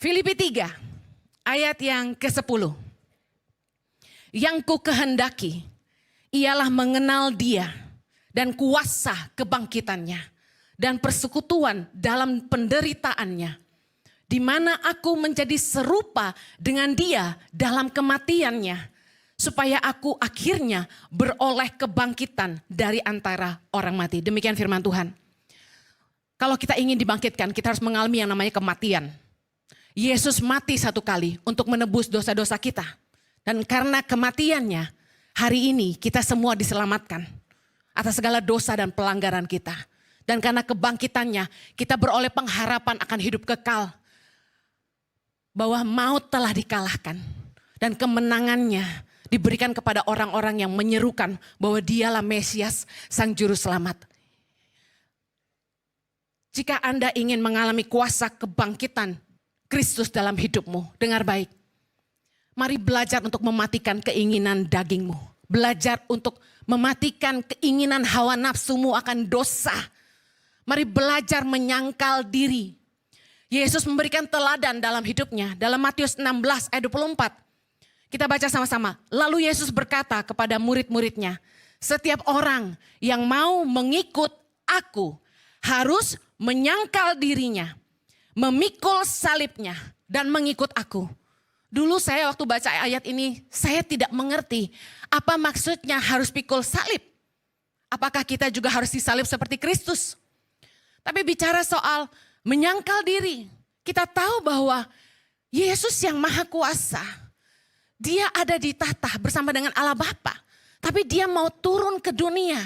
Filipi 3 ayat yang ke-10. Yang ku kehendaki ialah mengenal Dia dan kuasa kebangkitannya dan persekutuan dalam penderitaannya, di mana aku menjadi serupa dengan Dia dalam kematiannya, supaya aku akhirnya beroleh kebangkitan dari antara orang mati. Demikian firman Tuhan. Kalau kita ingin dibangkitkan, kita harus mengalami yang namanya kematian. Yesus mati satu kali untuk menebus dosa-dosa kita. Dan karena kematiannya, hari ini kita semua diselamatkan atas segala dosa dan pelanggaran kita. Dan karena kebangkitannya, kita beroleh pengharapan akan hidup kekal. Bahwa maut telah dikalahkan. Dan kemenangannya diberikan kepada orang-orang yang menyerukan bahwa Dialah Mesias, Sang Juru Selamat. Jika Anda ingin mengalami kuasa kebangkitan Kristus dalam hidupmu, dengar baik. Mari belajar untuk mematikan keinginan dagingmu. Belajar untuk mematikan keinginan hawa nafsumu akan dosa. Mari belajar menyangkal diri. Yesus memberikan teladan dalam hidupnya. Dalam Matius 16 ayat 24. Kita baca sama-sama. Lalu Yesus berkata kepada murid-muridnya, setiap orang yang mau mengikut aku harus menyangkal dirinya, memikul salibnya, dan mengikut aku. Dulu saya waktu baca ayat ini, saya tidak mengerti apa maksudnya harus pikul salib. Apakah kita juga harus disalib seperti Kristus? Tapi bicara soal menyangkal diri, kita tahu bahwa Yesus yang maha kuasa, Dia ada di tahta bersama dengan Allah Bapa. Tapi Dia mau turun ke dunia,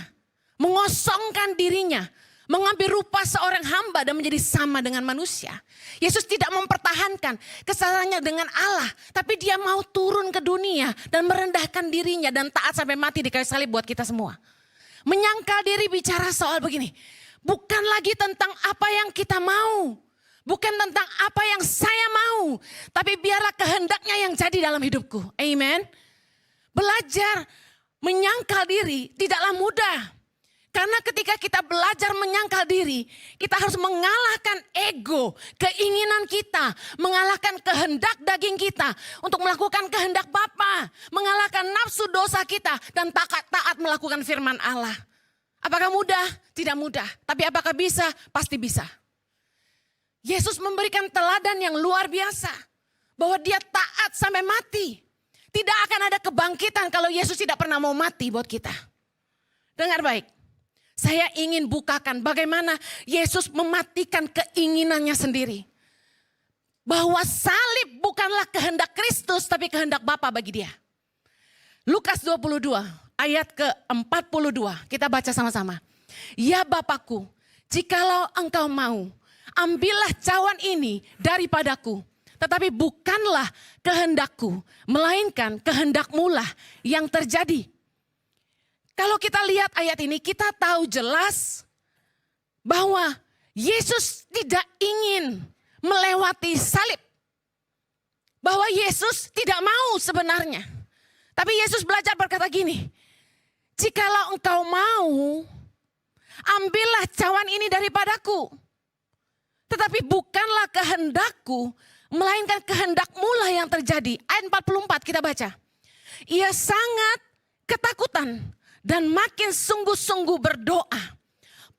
mengosongkan dirinya, mengambil rupa seorang hamba dan menjadi sama dengan manusia. Yesus tidak mempertahankan kesalahannya dengan Allah. Tapi Dia mau turun ke dunia dan merendahkan dirinya dan taat sampai mati di kayu salib buat kita semua. Menyangkal diri bicara soal begini. Bukan lagi tentang apa yang kita mau. Bukan tentang apa yang saya mau. Tapi biarlah kehendaknya yang jadi dalam hidupku. Amen. Belajar menyangkal diri tidaklah mudah. Karena ketika kita belajar menyangkal diri, kita harus mengalahkan ego, keinginan kita, mengalahkan kehendak daging kita untuk melakukan kehendak Bapa, mengalahkan nafsu dosa kita dan taat melakukan firman Allah. Apakah mudah? Tidak mudah. Tapi apakah bisa? Pasti bisa. Yesus memberikan teladan yang luar biasa, bahwa Dia taat sampai mati. Tidak akan ada kebangkitan kalau Yesus tidak pernah mau mati buat kita. Dengar baik. Saya ingin bukakan bagaimana Yesus mematikan keinginannya sendiri. Bahwa salib bukanlah kehendak Kristus tapi kehendak Bapa bagi Dia. Lukas 22 ayat ke-42 kita baca sama-sama. Ya Bapakku, jikalau engkau mau, ambillah cawan ini daripadaku. Tetapi bukanlah kehendakku, melainkan kehendak-Mu lah yang terjadi. Kalau kita lihat ayat ini, kita tahu jelas bahwa Yesus tidak ingin melewati salib. Bahwa Yesus tidak mau sebenarnya. Tapi Yesus belajar berkata gini, jikalau engkau mau, ambillah cawan ini daripadaku. Tetapi bukanlah kehendakku, melainkan kehendak-Mu lah yang terjadi. Ayat 44 kita baca. Ia sangat ketakutan dan makin sungguh-sungguh berdoa.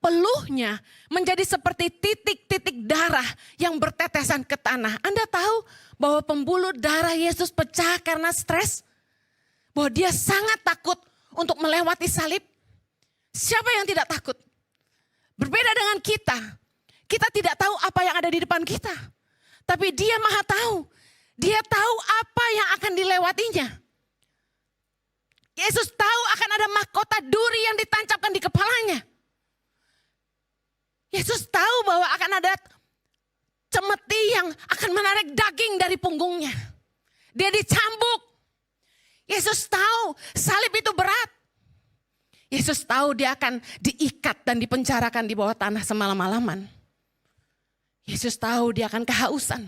Peluhnya menjadi seperti titik-titik darah yang bertetesan ke tanah. Anda tahu bahwa pembuluh darah Yesus pecah karena stres? Bahwa Dia sangat takut untuk melewati salib? Siapa yang tidak takut? Berbeda dengan kita. Kita tidak tahu apa yang ada di depan kita. Tapi Dia maha tahu. Dia tahu apa yang akan dilewatinya. Yesus tahu akan ada mahkota duri yang ditancapkan di kepalanya. Yesus tahu bahwa akan ada cemeti yang akan menarik daging dari punggungnya. Dia dicambuk. Yesus tahu salib itu berat. Yesus tahu Dia akan diikat dan dipenjarakan di bawah tanah semalam-malaman. Yesus tahu Dia akan kehausan.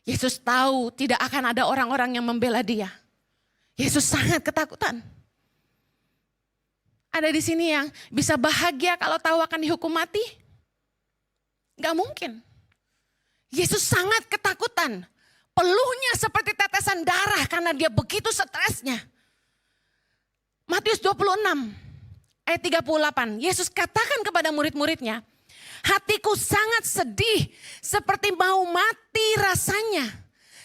Yesus tahu tidak akan ada orang-orang yang membela Dia. Yesus sangat ketakutan. Ada di sini yang bisa bahagia kalau tahu akan dihukum mati? Gak mungkin. Yesus sangat ketakutan. Peluhnya seperti tetesan darah karena dia begitu stresnya. Matius 26 ayat 38. Yesus katakan kepada murid-muridnya, hatiku sangat sedih seperti mau mati rasanya.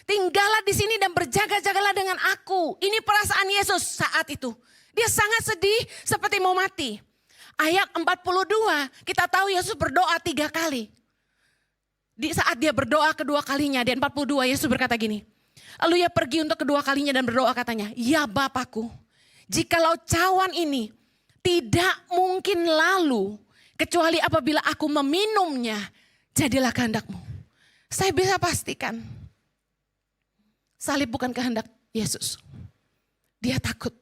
Tinggallah di sini dan berjaga-jagalah dengan aku. Ini perasaan Yesus saat itu. Dia sangat sedih seperti mau mati. Ayat 42 kita tahu Yesus berdoa 3 kali. Di saat dia berdoa kedua kalinya di 42 Yesus berkata gini. Lalu ia pergi untuk kedua kalinya dan berdoa katanya, ya Bapakku, jikalau cawan ini tidak mungkin lalu kecuali apabila aku meminumnya, jadilah kehendak-Mu. Saya bisa pastikan salib bukan kehendak Yesus. Dia takut.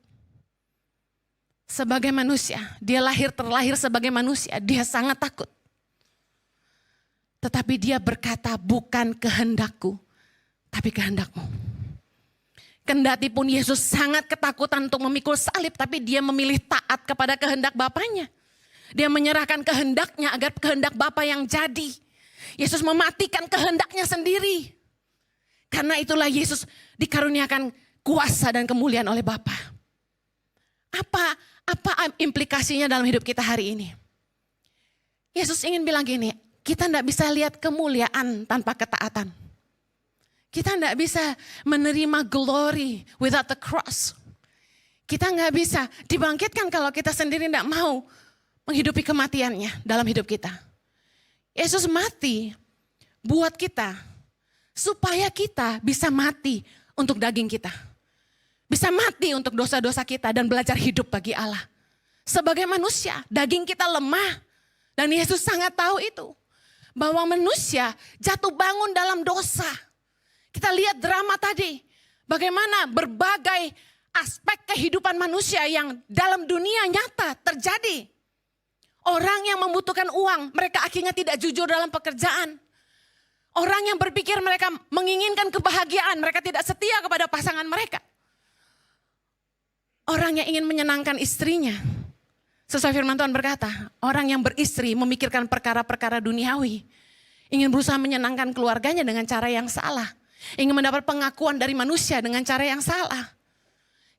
Sebagai manusia, dia terlahir sebagai manusia, dia sangat takut. Tetapi dia berkata, bukan kehendakku, tapi kehendak-Mu. Kendati pun Yesus sangat ketakutan untuk memikul salib, tapi dia memilih taat kepada kehendak Bapanya. Dia menyerahkan kehendaknya agar kehendak Bapa yang jadi. Yesus mematikan kehendaknya sendiri. Karena itulah Yesus dikaruniakan kuasa dan kemuliaan oleh Bapa. Apa implikasinya dalam hidup kita hari ini? Yesus ingin bilang gini, kita tidak bisa lihat kemuliaan tanpa ketaatan. Kita tidak bisa menerima glory without the cross. Kita nggak bisa dibangkitkan kalau kita sendiri tidak mau menghidupi kematiannya dalam hidup kita. Yesus mati buat kita supaya kita bisa mati untuk daging kita. Bisa mati untuk dosa-dosa kita dan belajar hidup bagi Allah. Sebagai manusia, daging kita lemah. Dan Yesus sangat tahu itu. Bahwa manusia jatuh bangun dalam dosa. Kita lihat drama tadi, bagaimana berbagai aspek kehidupan manusia yang dalam dunia nyata terjadi. Orang yang membutuhkan uang, mereka akhirnya tidak jujur dalam pekerjaan. Orang yang berpikir mereka menginginkan kebahagiaan, mereka tidak setia kepada pasangan mereka. Orang yang ingin menyenangkan istrinya, sesuai firman Tuhan berkata, orang yang beristri memikirkan perkara-perkara duniawi, ingin berusaha menyenangkan keluarganya dengan cara yang salah. Ingin mendapat pengakuan dari manusia dengan cara yang salah.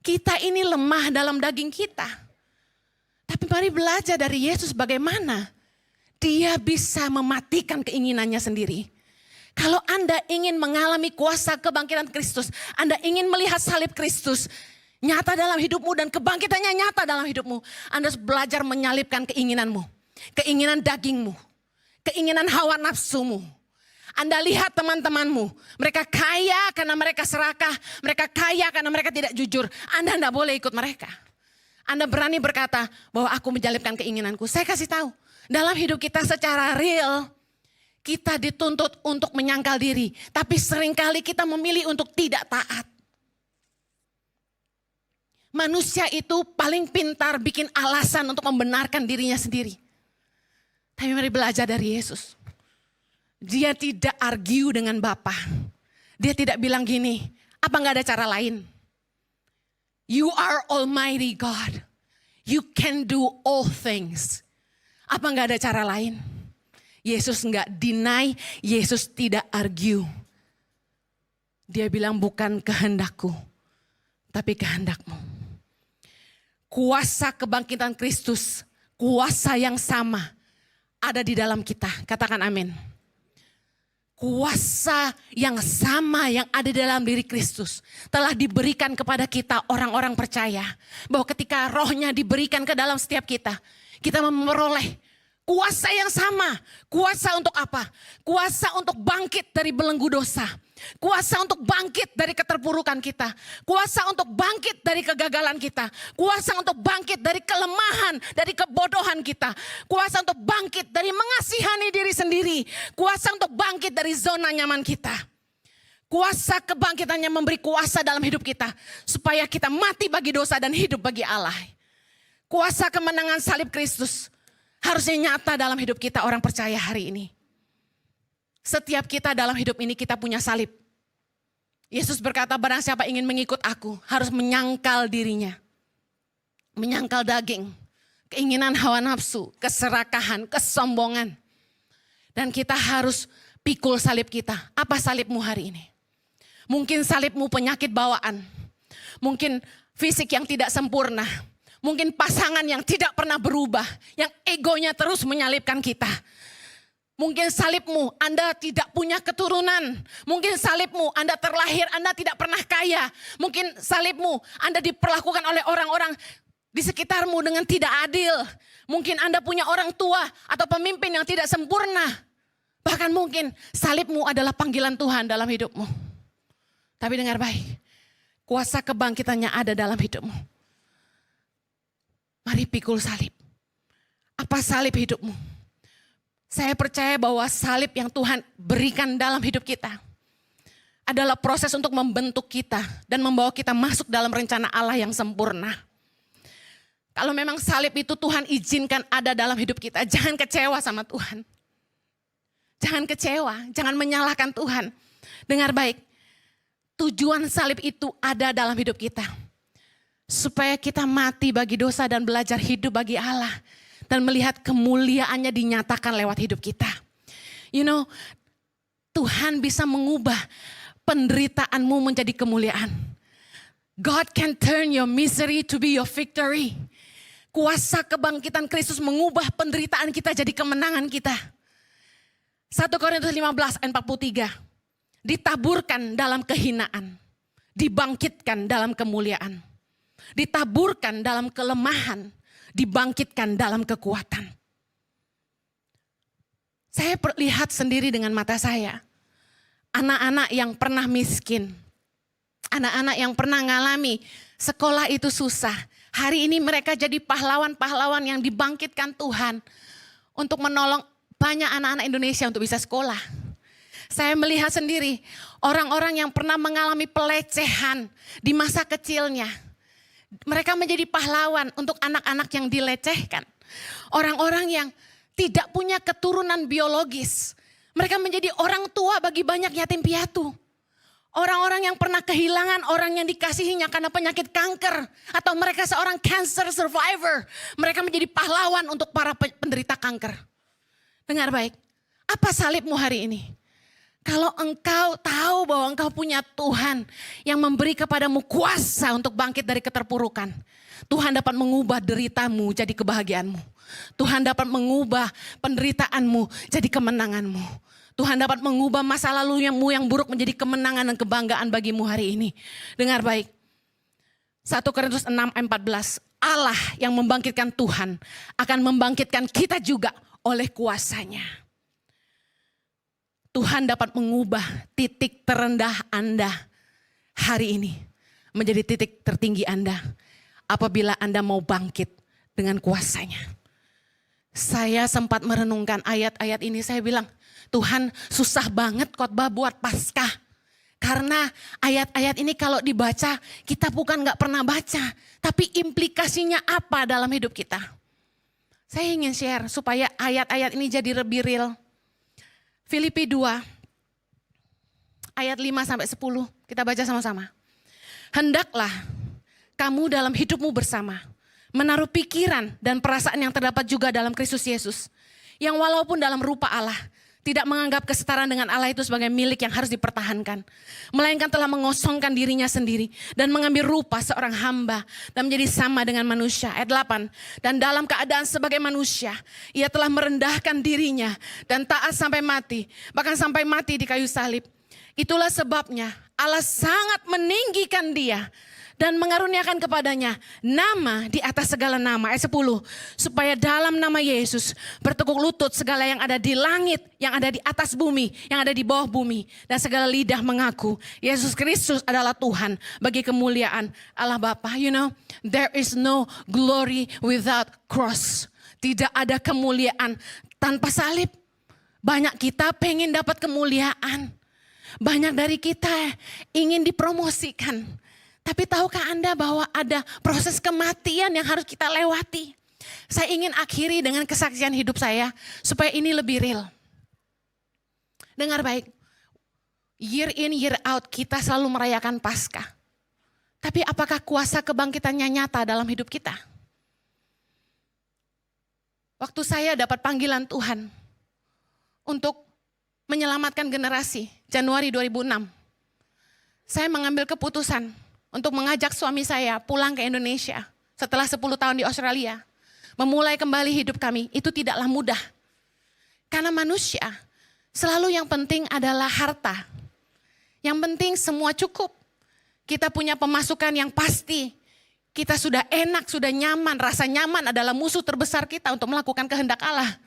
Kita ini lemah dalam daging kita. Tapi mari belajar dari Yesus bagaimana dia bisa mematikan keinginannya sendiri. Kalau Anda ingin mengalami kuasa kebangkitan Kristus, Anda ingin melihat salib Kristus nyata dalam hidupmu dan kebangkitannya nyata dalam hidupmu, Anda harus belajar menyalibkan keinginanmu, keinginan dagingmu, keinginan hawa nafsumu. Anda lihat teman-temanmu, mereka kaya karena mereka serakah, mereka kaya karena mereka tidak jujur. Anda tidak boleh ikut mereka. Anda berani berkata bahwa aku menyalibkan keinginanku. Saya kasih tahu, dalam hidup kita secara real, kita dituntut untuk menyangkal diri. Tapi seringkali kita memilih untuk tidak taat. Manusia itu paling pintar bikin alasan untuk membenarkan dirinya sendiri. Tapi mari belajar dari Yesus. Dia tidak argue dengan Bapa. Dia tidak bilang gini, apa nggak ada cara lain? You are Almighty God. You can do all things. Apa nggak ada cara lain? Yesus nggak deny, Yesus tidak argue. Dia bilang bukan kehendakku, tapi kehendak-Mu. Kuasa kebangkitan Kristus, kuasa yang sama ada di dalam kita. Katakan amin. Kuasa yang sama yang ada dalam diri Kristus telah diberikan kepada kita orang-orang percaya. Bahwa ketika rohnya diberikan ke dalam setiap kita, kita memperoleh kuasa yang sama. Kuasa untuk apa? Kuasa untuk bangkit dari belenggu dosa. Kuasa untuk bangkit dari keterpurukan kita. Kuasa untuk bangkit dari kegagalan kita. Kuasa untuk bangkit dari kelemahan, dari kebodohan kita. Kuasa untuk bangkit dari mengasihani diri sendiri. Kuasa untuk bangkit dari zona nyaman kita. Kuasa kebangkitannya memberi kuasa dalam hidup kita. Supaya kita mati bagi dosa dan hidup bagi Allah. Kuasa kemenangan salib Kristus harusnya nyata dalam hidup kita orang percaya hari ini. Setiap kita dalam hidup ini kita punya salib. Yesus berkata barang siapa ingin mengikut aku harus menyangkal dirinya. Menyangkal daging, keinginan hawa nafsu, keserakahan, kesombongan. Dan kita harus pikul salib kita. Apa salibmu hari ini? Mungkin salibmu penyakit bawaan. Mungkin fisik yang tidak sempurna. Mungkin pasangan yang tidak pernah berubah. Yang egonya terus menyalibkan kita. Mungkin salibmu, Anda tidak punya keturunan. Mungkin salibmu, Anda terlahir, Anda tidak pernah kaya. Mungkin salibmu, Anda diperlakukan oleh orang-orang di sekitarmu dengan tidak adil. Mungkin Anda punya orang tua atau pemimpin yang tidak sempurna. Bahkan mungkin salibmu adalah panggilan Tuhan dalam hidupmu. Tapi dengar baik, kuasa kebangkitannya ada dalam hidupmu. Mari pikul salib. Apa salib hidupmu? Saya percaya bahwa salib yang Tuhan berikan dalam hidup kita adalah proses untuk membentuk kita dan membawa kita masuk dalam rencana Allah yang sempurna. Kalau memang salib itu Tuhan izinkan ada dalam hidup kita, jangan kecewa sama Tuhan. Jangan kecewa, jangan menyalahkan Tuhan. Dengar baik, tujuan salib itu ada dalam hidup kita. Supaya kita mati bagi dosa dan belajar hidup bagi Allah. Dan melihat kemuliaannya dinyatakan lewat hidup kita. You know, Tuhan bisa mengubah penderitaanmu menjadi kemuliaan. God can turn your misery to be your victory. Kuasa kebangkitan Kristus mengubah penderitaan kita jadi kemenangan kita. 1 Korintus 15 ayat 43. Ditaburkan dalam kehinaan. Dibangkitkan dalam kemuliaan. Ditaburkan dalam kelemahan. Dibangkitkan dalam kekuatan. Saya lihat sendiri dengan mata saya. Anak-anak yang pernah miskin. Anak-anak yang pernah ngalami sekolah itu susah. Hari ini mereka jadi pahlawan-pahlawan yang dibangkitkan Tuhan. Untuk menolong banyak anak-anak Indonesia untuk bisa sekolah. Saya melihat sendiri orang-orang yang pernah mengalami pelecehan di masa kecilnya. Mereka menjadi pahlawan untuk anak-anak yang dilecehkan. Orang-orang yang tidak punya keturunan biologis. Mereka menjadi orang tua bagi banyak yatim piatu. Orang-orang yang pernah kehilangan orang yang dikasihinya karena penyakit kanker. Atau mereka seorang cancer survivor. Mereka menjadi pahlawan untuk para penderita kanker. Dengar baik, apa salibmu hari ini? Kalau engkau tahu bahwa engkau punya Tuhan yang memberi kepadamu kuasa untuk bangkit dari keterpurukan. Tuhan dapat mengubah deritamu jadi kebahagiaanmu. Tuhan dapat mengubah penderitaanmu jadi kemenanganmu. Tuhan dapat mengubah masa lalumu yang buruk menjadi kemenangan dan kebanggaan bagimu hari ini. Dengar baik. 1 Korintus 6 ayat 14. Allah yang membangkitkan Tuhan akan membangkitkan kita juga oleh kuasanya. Tuhan dapat mengubah titik terendah Anda hari ini menjadi titik tertinggi Anda apabila Anda mau bangkit dengan kuasanya. Saya sempat merenungkan ayat-ayat ini, saya bilang, Tuhan susah banget khotbah buat Paskah. Karena ayat-ayat ini kalau dibaca, kita bukan gak pernah baca, tapi implikasinya apa dalam hidup kita. Saya ingin share supaya ayat-ayat ini jadi lebih real. Filipi 2 ayat 5-10 kita baca sama-sama. Hendaklah kamu dalam hidupmu bersama menaruh pikiran dan perasaan yang terdapat juga dalam Kristus Yesus. Yang walaupun dalam rupa Allah tidak menganggap kesetaraan dengan Allah itu sebagai milik yang harus dipertahankan. Melainkan telah mengosongkan dirinya sendiri dan mengambil rupa seorang hamba dan menjadi sama dengan manusia. Ayat 8. Dan dalam keadaan sebagai manusia, ia telah merendahkan dirinya dan taat sampai mati. Bahkan sampai mati di kayu salib. Itulah sebabnya Allah sangat meninggikan dia dan mengaruniakan kepadanya nama di atas segala nama. Ayat 10. Supaya dalam nama Yesus bertekuk lutut segala yang ada di langit, yang ada di atas bumi, yang ada di bawah bumi. Dan segala lidah mengaku Yesus Kristus adalah Tuhan bagi kemuliaan Allah Bapa. You know, there is no glory without cross. Tidak ada kemuliaan tanpa salib. Banyak kita pengen dapat kemuliaan. Banyak dari kita ingin dipromosikan. Tapi tahukah Anda bahwa ada proses kematian yang harus kita lewati? Saya ingin akhiri dengan kesaksian hidup saya supaya ini lebih real. Dengar baik, year in year out kita selalu merayakan Paskah. Tapi apakah kuasa kebangkitannya nyata dalam hidup kita? Waktu saya dapat panggilan Tuhan untuk menyelamatkan generasi. Januari 2006, saya mengambil keputusan untuk mengajak suami saya pulang ke Indonesia setelah 10 tahun di Australia. Memulai kembali hidup kami, itu tidaklah mudah. Karena manusia, selalu yang penting adalah harta. Yang penting semua cukup. Kita punya pemasukan yang pasti. Kita sudah enak, sudah nyaman. Rasa nyaman adalah musuh terbesar kita untuk melakukan kehendak Allah.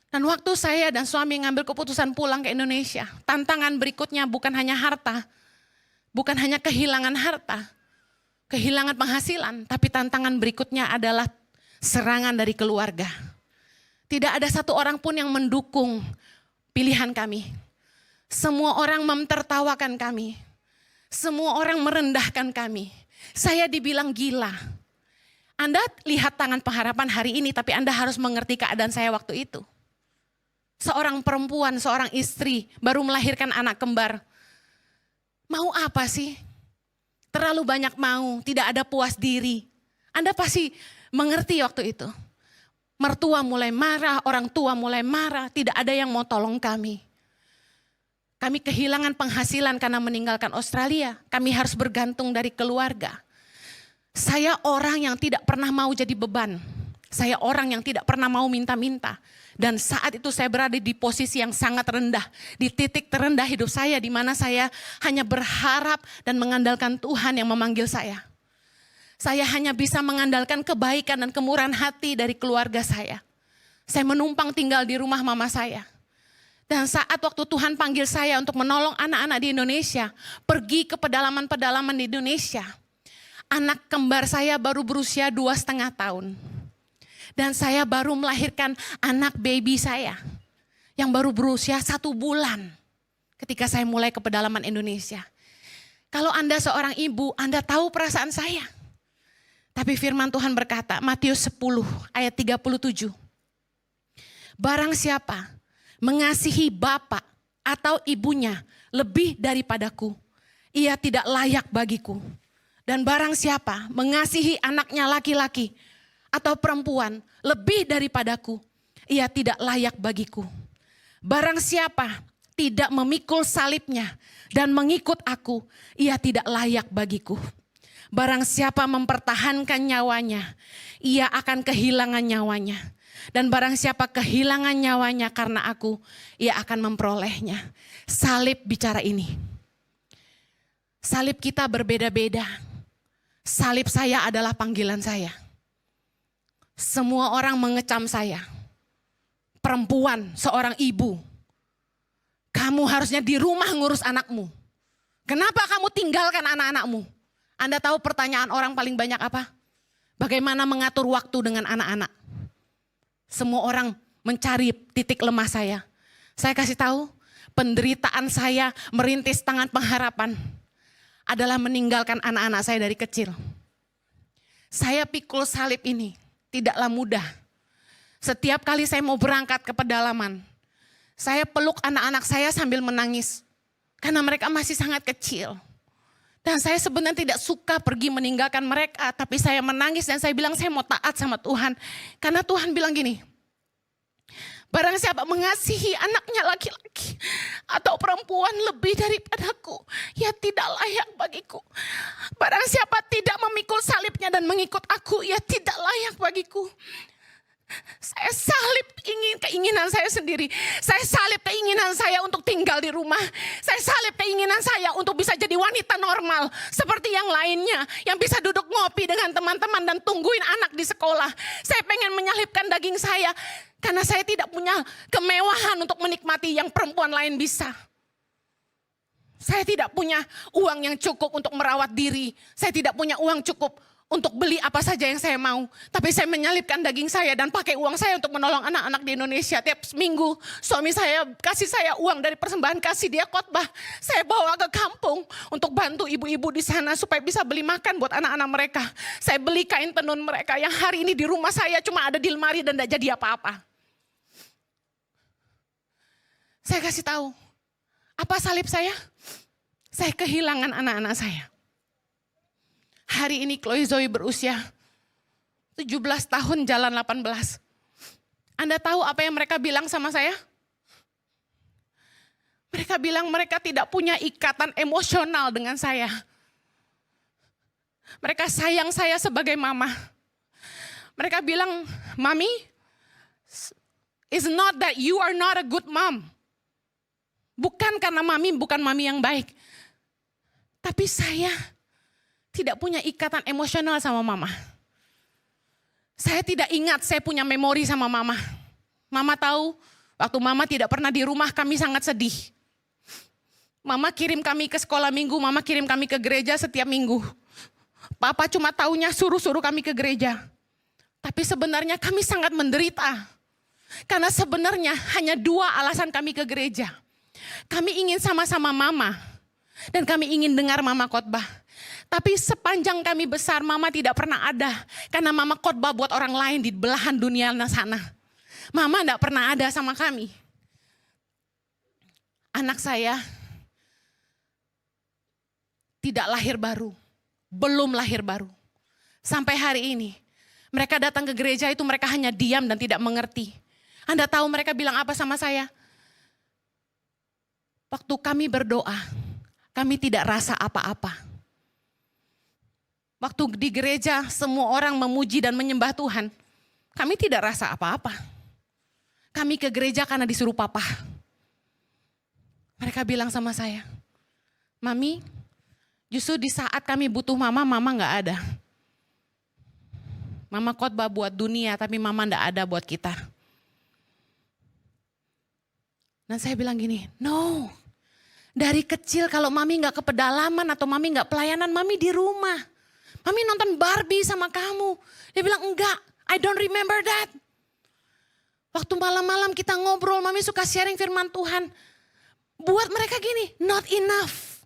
Dan waktu saya dan suami ngambil keputusan pulang ke Indonesia, tantangan berikutnya bukan hanya harta, bukan hanya kehilangan harta, kehilangan penghasilan, tapi tantangan berikutnya adalah serangan dari keluarga. Tidak ada satu orang pun yang mendukung pilihan kami. Semua orang mentertawakan kami. Semua orang merendahkan kami. Saya dibilang gila. Anda lihat Tangan Pengharapan hari ini, tapi Anda harus mengerti keadaan saya waktu itu. Seorang perempuan, seorang istri, baru melahirkan anak kembar. Mau apa sih? Terlalu banyak mau, tidak ada puas diri. Anda pasti mengerti waktu itu. Mertua mulai marah, orang tua mulai marah, tidak ada yang mau tolong kami. Kami kehilangan penghasilan karena meninggalkan Australia. Kami harus bergantung dari keluarga. Saya orang yang tidak pernah mau jadi beban. Saya orang yang tidak pernah mau minta-minta. Dan saat itu saya berada di posisi yang sangat rendah. Di titik terendah hidup saya, di mana saya hanya berharap dan mengandalkan Tuhan yang memanggil saya. Saya hanya bisa mengandalkan kebaikan dan kemurahan hati dari keluarga saya. Saya menumpang tinggal di rumah mama saya. Dan saat waktu Tuhan panggil saya untuk menolong anak-anak di Indonesia, pergi ke pedalaman-pedalaman di Indonesia. Anak kembar saya baru berusia 2,5 tahun. Dan saya baru melahirkan anak baby saya yang baru berusia 1 bulan ketika saya mulai ke pedalaman Indonesia. Kalau Anda seorang ibu, Anda tahu perasaan saya. Tapi firman Tuhan berkata, Matius 10 ayat 37. Barang siapa mengasihi bapak atau ibunya lebih daripadaku, ia tidak layak bagiku. Dan barang siapa mengasihi anaknya laki-laki atau perempuan lebih daripadaku, ia tidak layak bagiku. Barang siapa tidak memikul salibnya dan mengikut aku, ia tidak layak bagiku. Barang siapa mempertahankan nyawanya, ia akan kehilangan nyawanya. Dan barang siapa kehilangan nyawanya karena aku, ia akan memperolehnya. Salib bicara ini. Salib kita berbeda-beda. Salib saya adalah panggilan saya. Semua orang mengecam saya. Perempuan, seorang ibu. Kamu harusnya di rumah ngurus anakmu. Kenapa kamu tinggalkan anak-anakmu? Anda tahu pertanyaan orang paling banyak apa? Bagaimana mengatur waktu dengan anak-anak? Semua orang mencari titik lemah saya. Saya kasih tahu, penderitaan saya merintis Tangan Pengharapan adalah meninggalkan anak-anak saya dari kecil. Saya pikul salib ini tidaklah mudah. Setiap kali saya mau berangkat ke pedalaman, saya peluk anak-anak saya sambil menangis. Karena mereka masih sangat kecil. Dan saya sebenarnya tidak suka pergi meninggalkan mereka. Tapi saya menangis dan saya bilang saya mau taat sama Tuhan. Karena Tuhan bilang gini, barang siapa mengasihi anaknya laki-laki atau perempuan lebih daripadaku, ia tidak layak bagiku. Barang siapa tidak memikul salibnya dan mengikut aku, ia tidak layak bagiku. Saya salib keinginan saya sendiri. Saya salib keinginan saya untuk tinggal di rumah. Saya salib keinginan saya untuk bisa jadi wanita normal seperti yang lainnya, yang bisa duduk ngopi dengan teman-teman dan tungguin anak di sekolah. Saya pengen menyalibkan daging saya karena saya tidak punya kemewahan untuk menikmati yang perempuan lain bisa. Saya tidak punya uang yang cukup untuk merawat diri. Saya tidak punya uang cukup untuk beli apa saja yang saya mau. Tapi saya menyalipkan daging saya dan pakai uang saya untuk menolong anak-anak di Indonesia. Tiap minggu suami saya kasih saya uang dari persembahan kasih dia khotbah. Saya bawa ke kampung untuk bantu ibu-ibu di sana supaya bisa beli makan buat anak-anak mereka. Saya beli kain tenun mereka yang hari ini di rumah saya cuma ada di lemari dan tidak jadi apa-apa. Saya kasih tahu, apa salib saya? Saya kehilangan anak-anak saya. Hari ini Chloe Zoe berusia 17 tahun jalan 18. Anda tahu apa yang mereka bilang sama saya? Mereka bilang mereka tidak punya ikatan emosional dengan saya. Mereka sayang saya sebagai mama. Mereka bilang, Mami, it's not that you are not a good mom. Bukan karena Mami bukan Mami yang baik. Tapi saya tidak punya ikatan emosional sama mama. Saya tidak ingat saya punya memori sama mama. Mama tahu, waktu mama tidak pernah di rumah kami sangat sedih. Mama kirim kami ke sekolah minggu, mama kirim kami ke gereja setiap minggu. Papa cuma taunya suruh-suruh kami ke gereja. Tapi sebenarnya kami sangat menderita. Karena sebenarnya hanya 2 alasan kami ke gereja. Kami ingin sama-sama mama. Dan kami ingin dengar mama khotbah. Tapi sepanjang kami besar, mama tidak pernah ada. Karena mama khotbah buat orang lain di belahan dunia sana. Mama tidak pernah ada sama kami. Anak saya tidak lahir baru. Belum lahir baru. Sampai hari ini. Mereka datang ke gereja itu mereka hanya diam dan tidak mengerti. Anda tahu mereka bilang apa sama saya? Waktu kami berdoa, kami tidak rasa apa-apa. Waktu di gereja semua orang memuji dan menyembah Tuhan, kami tidak rasa apa-apa. Kami ke gereja karena disuruh papa. Mereka bilang sama saya, Mami, justru di saat kami butuh mama, mama gak ada. Mama khotbah buat dunia, tapi mama gak ada buat kita. Dan saya bilang gini, no. Dari kecil kalau mami gak ke pedalaman atau mami gak pelayanan, mami di rumah. Mami nonton Barbie sama kamu. Dia bilang enggak, I don't remember that. Waktu malam-malam kita ngobrol, mami suka sharing firman Tuhan. Buat mereka gini, not enough.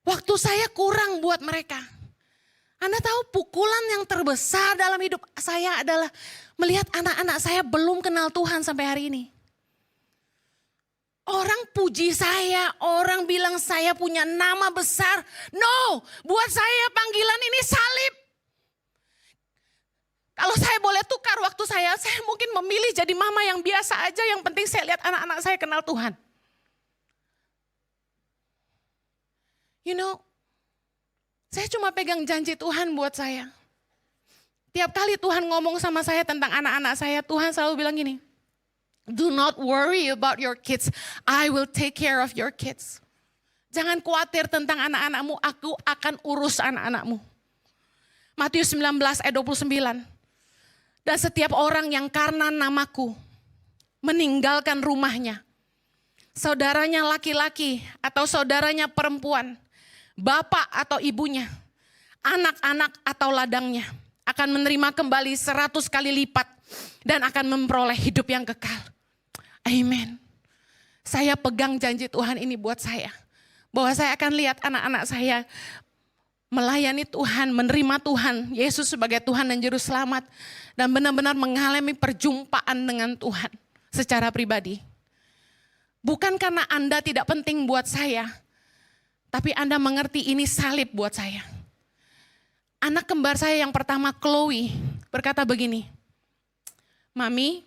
Waktu saya kurang buat mereka. Anda tahu pukulan yang terbesar dalam hidup saya adalah melihat anak-anak saya belum kenal Tuhan sampai hari ini. Orang puji saya, orang bilang saya punya nama besar. No, buat saya panggilan ini salib. Kalau saya boleh tukar waktu saya mungkin memilih jadi mama yang biasa aja. Yang penting saya lihat anak-anak saya kenal Tuhan. You know, saya cuma pegang janji Tuhan buat saya. Tiap kali Tuhan ngomong sama saya tentang anak-anak saya, Tuhan selalu bilang gini, do not worry about your kids, I will take care of your kids. Jangan khawatir tentang anak-anakmu, aku akan urus anak-anakmu. Matius 19 ayat 29. Dan setiap orang yang karena namaku meninggalkan rumahnya, saudaranya laki-laki atau saudaranya perempuan, bapak atau ibunya, anak-anak atau ladangnya, akan menerima kembali 100 kali lipat dan akan memperoleh hidup yang kekal. Amin. Saya pegang janji Tuhan ini buat saya. Bahwa saya akan lihat anak-anak saya melayani Tuhan, menerima Tuhan, Yesus sebagai Tuhan dan Juru Selamat. Dan benar-benar mengalami perjumpaan dengan Tuhan secara pribadi. Bukan karena Anda tidak penting buat saya, tapi Anda mengerti ini salib buat saya. Anak kembar saya yang pertama, Chloe, berkata begini, Mami,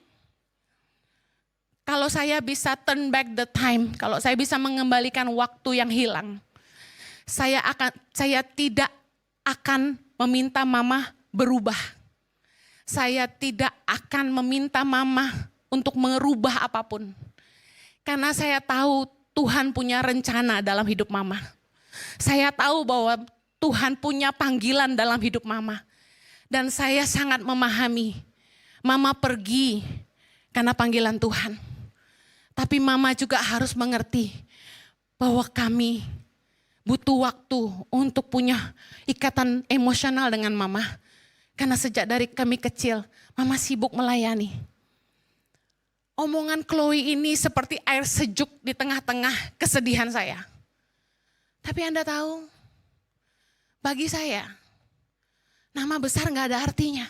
kalau saya bisa turn back the time, kalau saya bisa mengembalikan waktu yang hilang, saya tidak akan meminta mama berubah. Saya tidak akan meminta mama untuk merubah apapun. Karena saya tahu Tuhan punya rencana dalam hidup mama. Saya tahu bahwa Tuhan punya panggilan dalam hidup mama. Dan saya sangat memahami, mama pergi karena panggilan Tuhan. Tapi mama juga harus mengerti bahwa kami butuh waktu untuk punya ikatan emosional dengan mama. Karena sejak dari kami kecil, mama sibuk melayani. Omongan Chloe ini seperti air sejuk di tengah-tengah kesedihan saya. Tapi Anda tahu, bagi saya, nama besar gak ada artinya.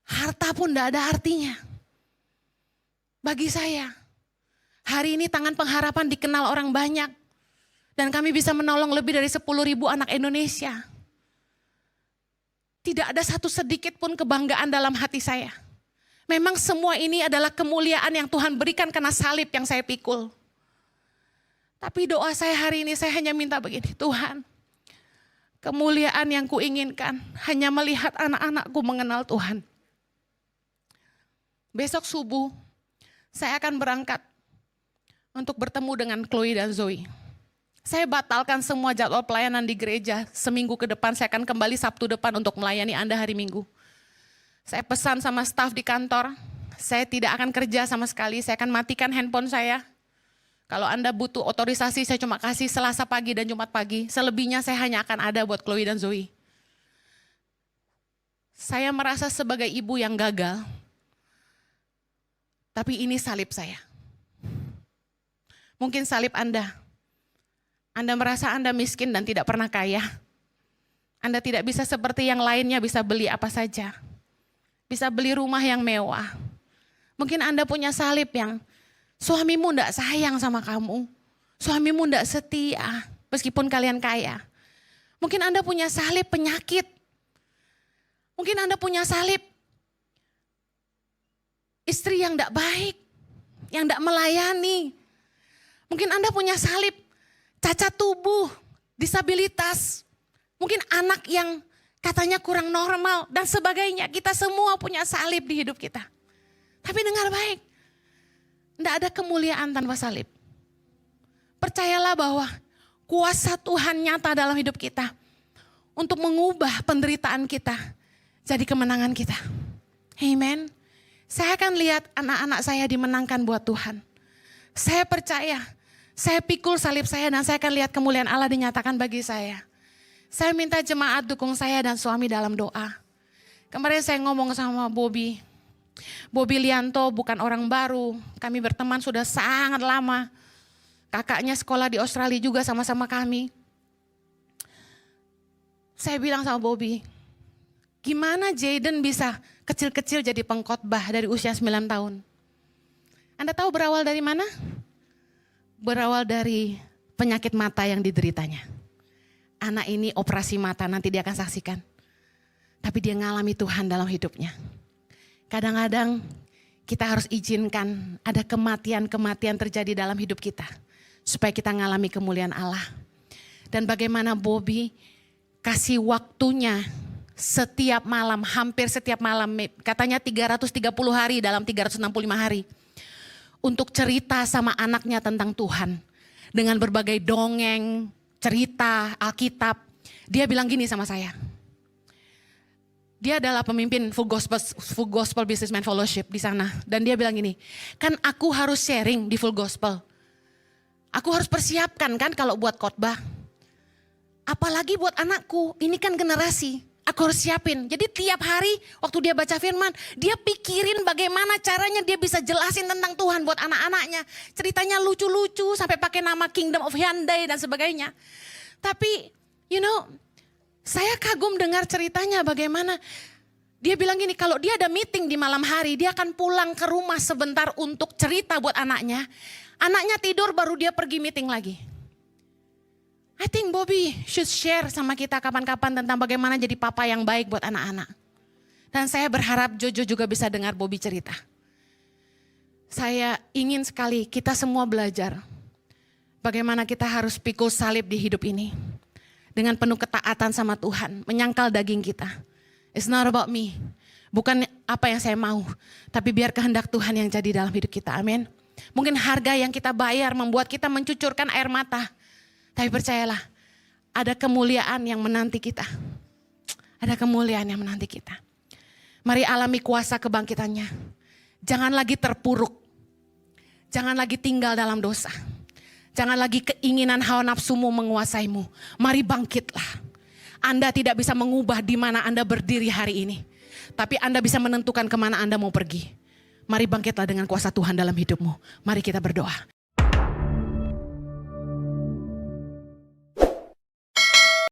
Harta pun gak ada artinya. Bagi saya, hari ini Tangan Pengharapan dikenal orang banyak. Dan kami bisa menolong lebih dari 10.000 anak Indonesia. Tidak ada satu sedikit pun kebanggaan dalam hati saya. Memang semua ini adalah kemuliaan yang Tuhan berikan karena salib yang saya pikul. Tapi doa saya hari ini saya hanya minta begini, Tuhan, kemuliaan yang kuinginkan hanya melihat anak-anakku mengenal Tuhan. Besok subuh saya akan berangkat untuk bertemu dengan Chloe dan Zoe. Saya batalkan semua jadwal pelayanan di gereja. Seminggu ke depan saya akan kembali Sabtu depan untuk melayani Anda hari Minggu. Saya pesan sama staf di kantor, saya tidak akan kerja sama sekali, saya akan matikan handphone saya. Kalau Anda butuh otorisasi, saya cuma kasih Selasa pagi dan Jumat pagi. Selebihnya saya hanya akan ada buat Chloe dan Zoe. Saya merasa sebagai ibu yang gagal, tapi ini salib saya. Mungkin salib Anda. Anda merasa Anda miskin dan tidak pernah kaya. Anda tidak bisa seperti yang lainnya bisa beli apa saja. Bisa beli rumah yang mewah. Mungkin Anda punya salib yang suamimu tidak sayang sama kamu. Suamimu tidak setia meskipun kalian kaya. Mungkin Anda punya salib penyakit. Mungkin Anda punya salib istri yang tidak baik. Yang tidak melayani. Mungkin Anda punya salib cacat tubuh, disabilitas. Mungkin anak yang katanya kurang normal dan sebagainya. Kita semua punya salib di hidup kita. Tapi dengar baik, tidak ada kemuliaan tanpa salib. Percayalah bahwa kuasa Tuhan nyata dalam hidup kita untuk mengubah penderitaan kita jadi kemenangan kita. Amen. Saya akan lihat anak-anak saya dimenangkan buat Tuhan. Saya percaya, saya pikul salib saya dan saya akan lihat kemuliaan Allah dinyatakan bagi saya. Saya minta jemaat dukung saya dan suami dalam doa. Kemarin saya ngomong sama Bobby. Bobby Lianto bukan orang baru. Kami berteman sudah sangat lama. Kakaknya sekolah di Australia juga sama-sama kami. Saya bilang sama Bobby, gimana Jaden bisa kecil-kecil jadi pengkhotbah dari usia 9 tahun? Anda tahu berawal dari mana? Berawal dari penyakit mata yang dideritanya. Anak ini operasi mata, nanti dia akan saksikan. Tapi dia ngalami Tuhan dalam hidupnya. Kadang-kadang kita harus izinkan ada kematian-kematian terjadi dalam hidup kita. Supaya kita ngalami kemuliaan Allah. Dan bagaimana Bobby kasih waktunya setiap malam, hampir setiap malam. Katanya 330 hari dalam 365 hari. Untuk cerita sama anaknya tentang Tuhan. Dengan berbagai dongeng, cerita, Alkitab. Dia bilang gini sama saya. Dia adalah pemimpin Full Gospel Businessman Fellowship di sana. Dan dia bilang gini, kan aku harus sharing di Full Gospel. Aku harus persiapkan kan kalau buat khotbah. Apalagi buat anakku, ini kan generasi. Aku harus siapin. Jadi tiap hari waktu dia baca firman, dia pikirin bagaimana caranya dia bisa jelasin tentang Tuhan buat anak-anaknya. Ceritanya lucu-lucu sampai pakai nama Kingdom of Hyundai dan sebagainya. Tapi saya kagum dengar ceritanya bagaimana dia bilang gini, kalau dia ada meeting di malam hari, dia akan pulang ke rumah sebentar untuk cerita buat anaknya. Anaknya tidur baru dia pergi meeting lagi. I think Bobby should share sama kita kapan-kapan tentang bagaimana jadi papa yang baik buat anak-anak. Dan saya berharap Jojo juga bisa dengar Bobby cerita. Saya ingin sekali kita semua belajar bagaimana kita harus pikul salib di hidup ini. Dengan penuh ketaatan sama Tuhan, menyangkal daging kita. It's not about me. Bukan apa yang saya mau, tapi biar kehendak Tuhan yang jadi dalam hidup kita. Amin. Mungkin harga yang kita bayar membuat kita mencucurkan air mata. Tapi percayalah, ada kemuliaan yang menanti kita. Ada kemuliaan yang menanti kita. Mari alami kuasa kebangkitannya. Jangan lagi terpuruk. Jangan lagi tinggal dalam dosa. Jangan lagi keinginan hawa nafsumu menguasaimu. Mari bangkitlah. Anda tidak bisa mengubah di mana Anda berdiri hari ini. Tapi Anda bisa menentukan kemana Anda mau pergi. Mari bangkitlah dengan kuasa Tuhan dalam hidupmu. Mari kita berdoa.